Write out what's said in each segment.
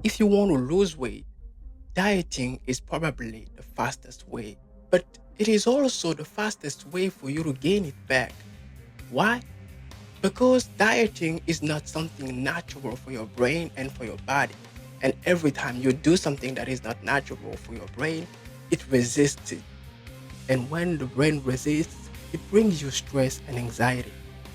If you want to lose weight, dieting is probably the fastest way, but it is also the fastest way for you to gain it back. Why? Because dieting is not something natural for your brain and for your body. And every time you do something that is not natural for your brain, it resists it. And when the brain resists, it brings you stress and anxiety.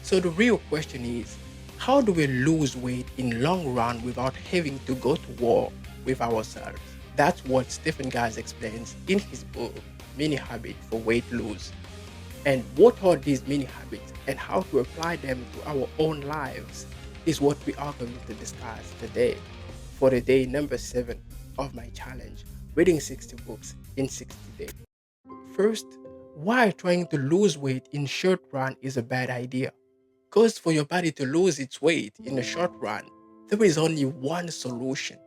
So the real question is, how do we lose weight in long run without having to go to war with ourselves? That's what Stephen Guise explains in his book, Mini Habits for Weight Loss. And what are these mini habits and how to apply them to our own lives is what we are going to discuss today for the day number 7 of my challenge, reading 60 books in 60 days. First, why trying to lose weight in short run is a bad idea. Because for your body to lose its weight in the short run, there is only one solution.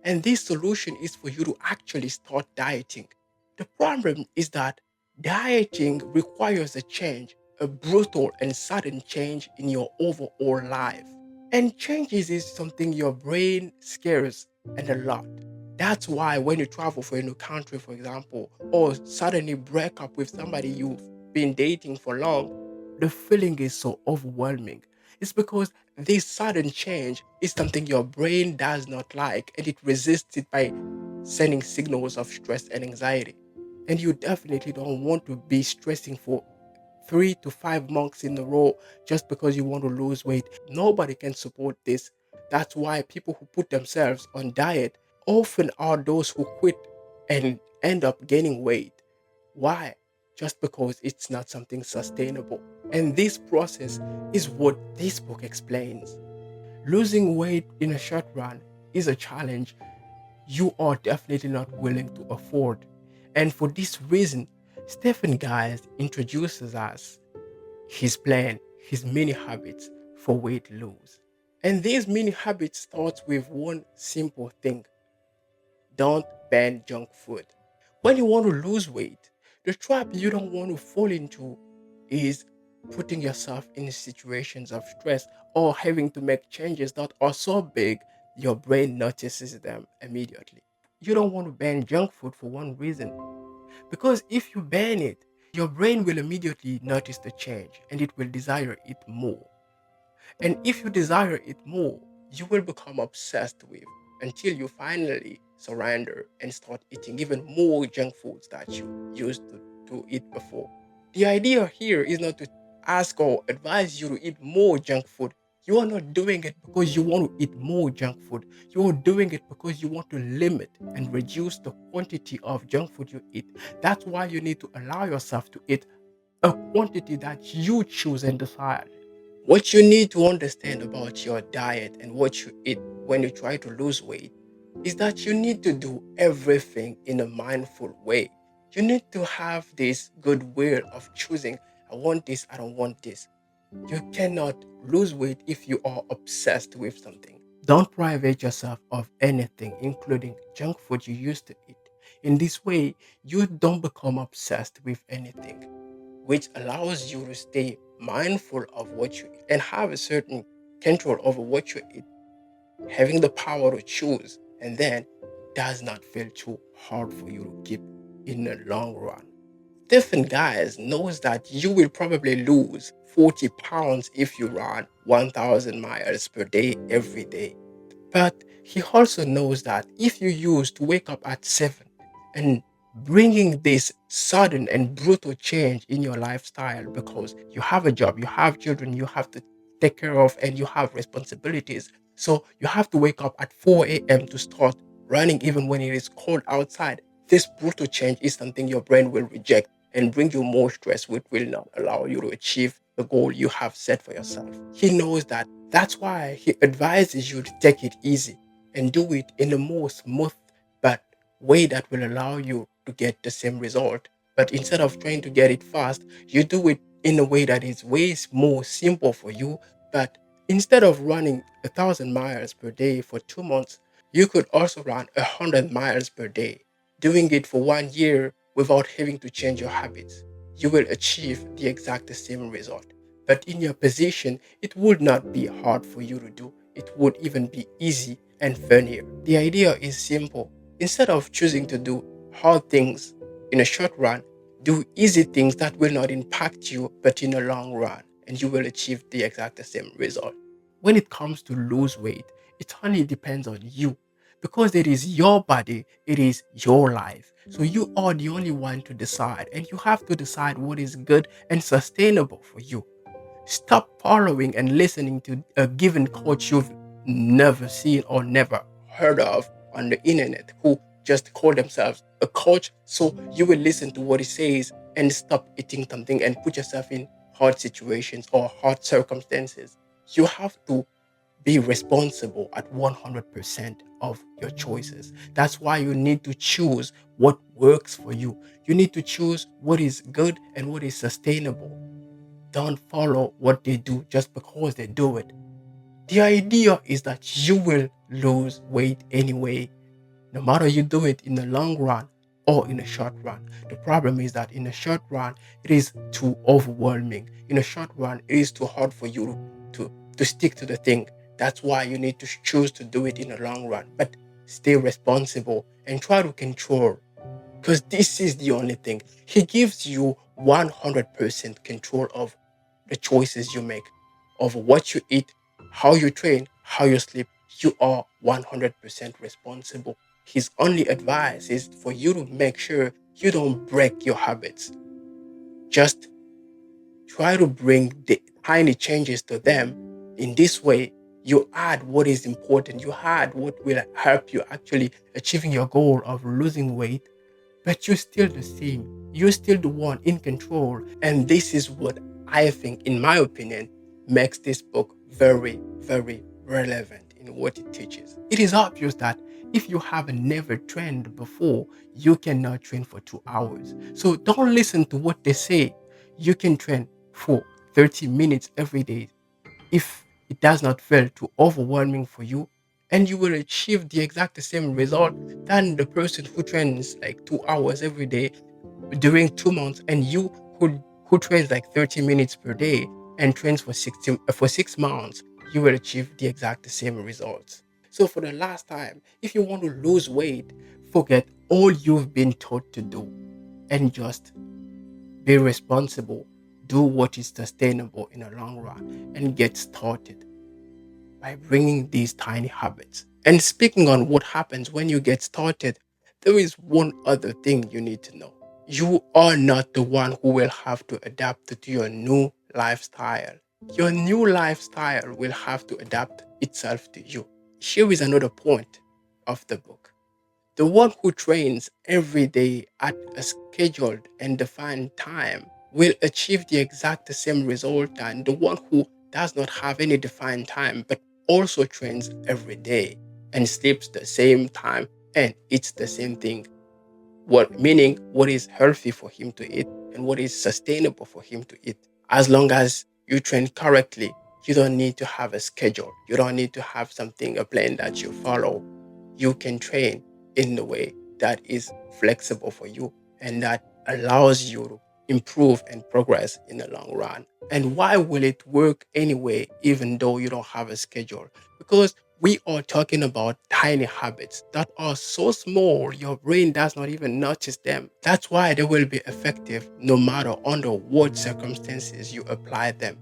And this solution is for you to actually start dieting. The problem is that dieting requires a change, a brutal and sudden change in your overall life. And changes is something your brain scares and a lot. That's why when you travel for a new country, for example, or suddenly break up with somebody you've been dating for long, the feeling is so overwhelming. It's because this sudden change is something your brain does not like and it resists it by sending signals of stress and anxiety. And you definitely don't want to be stressing for 3 to 5 months in a row just because you want to lose weight. Nobody can support this. That's why people who put themselves on diet often are those who quit and end up gaining weight. Why? Just because it's not something sustainable. And this process is what this book explains. Losing weight in a short run is a challenge you are definitely not willing to afford. And for this reason, Stephen Guise introduces us his plan, his mini habits for weight loss. And these mini habits start with one simple thing: don't ban junk food. When you want to lose weight, the trap you don't want to fall into is putting yourself in situations of stress or having to make changes that are so big your brain notices them immediately. You don't want to ban junk food for one reason, because if you ban it, your brain will immediately notice the change and it will desire it more. And if you desire it more, you will become obsessed with until you finally surrender and start eating even more junk foods that you used to eat before. The idea here is not to ask or advise you to eat more junk food. You are not doing it because you want to eat more junk food. You are doing it because you want to limit and reduce the quantity of junk food you eat. That's why you need to allow yourself to eat a quantity that you choose and decide. What you need to understand about your diet and what you eat when you try to lose weight is that you need to do everything in a mindful way. You need to have this goodwill of choosing, I want this, I don't want this. You cannot lose weight if you are obsessed with something. Don't private yourself of anything, including junk food you used to eat. In this way, you don't become obsessed with anything, which allows you to stay mindful of what you eat and have a certain control over what you eat, having the power to choose, and then does not feel too hard for you to keep in the long run. Different guys knows that you will probably lose 40 pounds if you run 1,000 miles per day every day. But he also knows that if you used to wake up at 7 and bringing this sudden and brutal change in your lifestyle because you have a job, you have children, you have to take care of, and you have responsibilities. So you have to wake up at 4 a.m. to start running even when it is cold outside. This brutal change is something your brain will reject and bring you more stress, which will not allow you to achieve the goal you have set for yourself. He knows that. That's why he advises you to take it easy and do it in the most smooth but way that will allow you to get the same result. But instead of trying to get it fast, you do it in a way that is way more simple for you. But instead of running 1,000 miles per day for 2 months, you could also run 100 miles per day. Doing it for 1 year without having to change your habits, you will achieve the exact same result. But in your position, it would not be hard for you to do. it would even be easy and funnier. The idea is simple. Instead of choosing to do hard things in a short run, do easy things that will not impact you, but in a long run, and you will achieve the exact same result. When it comes to lose weight, it only depends on you because it is your body, it is your life. So you are the only one to decide, and you have to decide what is good and sustainable for you. Stop following and listening to a given coach you've never seen or never heard of on the internet who just call themselves a coach. So you will listen to what he says and stop eating something and put yourself in hard situations or hard circumstances. You have to be responsible at 100% of your choices. That's why you need to choose what works for you. You need to choose what is good and what is sustainable. Don't follow what they do just because they do it. The idea is that you will lose weight anyway, no matter you do it in the long run or in a short run. The problem is that in a short run, it is too overwhelming. In a short run, it is too hard for you to stick to the thing. That's why you need to choose to do it in the long run, but stay responsible and try to control because this is the only thing. He gives you 100% control of the choices you make, of what you eat, how you train, how you sleep. You are 100% responsible. His only advice is for you to make sure you don't break your habits. Just try to bring the tiny changes to them. In this way, you add what is important, you add what will help you actually achieving your goal of losing weight, but you're still the same. You're still the one in control. And this is what I think, in my opinion, makes this book very, very relevant in what it teaches. It is obvious that if you have never trained before, you cannot train for 2 hours. So don't listen to what they say. You can train for 30 minutes every day if it does not feel too overwhelming for you, and you will achieve the exact same result than the person who trains like 2 hours every day during 2 months, and you who trains like 30 minutes per day and trains for 6 months, you will achieve the exact same results. So for the last time, if you want to lose weight, forget all you've been taught to do and just be responsible, do what is sustainable in the long run, and get started by bringing these tiny habits. And speaking on what happens when you get started, there is one other thing you need to know. You are not the one who will have to adapt to your new lifestyle. Your new lifestyle will have to adapt itself to you. Here is another point of the book. The one who trains every day at a scheduled and defined time will achieve the exact same result than the one who does not have any defined time but also trains every day and sleeps the same time and eats the same thing. What meaning what is healthy for him to eat and what is sustainable for him to eat. As long as you train correctly, you don't need to have a schedule. You don't need to have something, a plan that you follow. You can train in the way that is flexible for you and that allows you to improve and progress in the long run. And why will it work anyway, even though you don't have a schedule? Because we are talking about tiny habits that are so small your brain does not even notice them. That's why they will be effective no matter under what circumstances you apply them.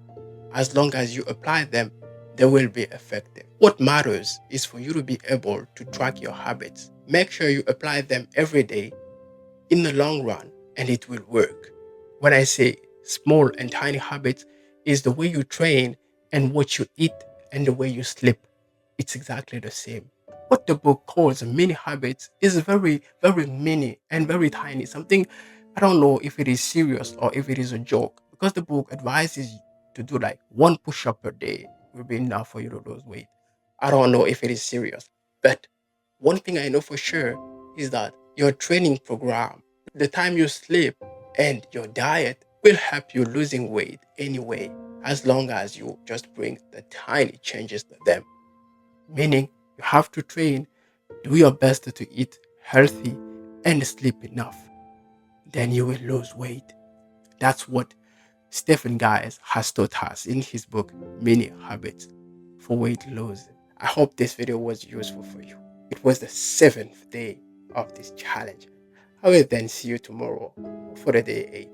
As long as you apply them, they will be effective. What matters is for you to be able to track your habits. Make sure you apply them every day in the long run and it will work. When I say small and tiny habits, is the way you train and what you eat and the way you sleep. It's exactly the same. What the book calls mini habits is very, very mini and very tiny. Something I don't know if it is serious or if it is a joke because the book advises you to do like one push up per day will be enough for you to lose weight. I don't know if it is serious, but one thing I know for sure is that your training program, the time you sleep, and your diet will help you losing weight anyway, as long as you just bring the tiny changes to them. Meaning, you have to train, do your best to eat healthy, and sleep enough. Then you will lose weight. That's what Stephen Guise has taught us in his book, Many Habits for Weight Loss. I hope this video was useful for you. It was the 7th day of this challenge. I will then see you tomorrow for the day 8.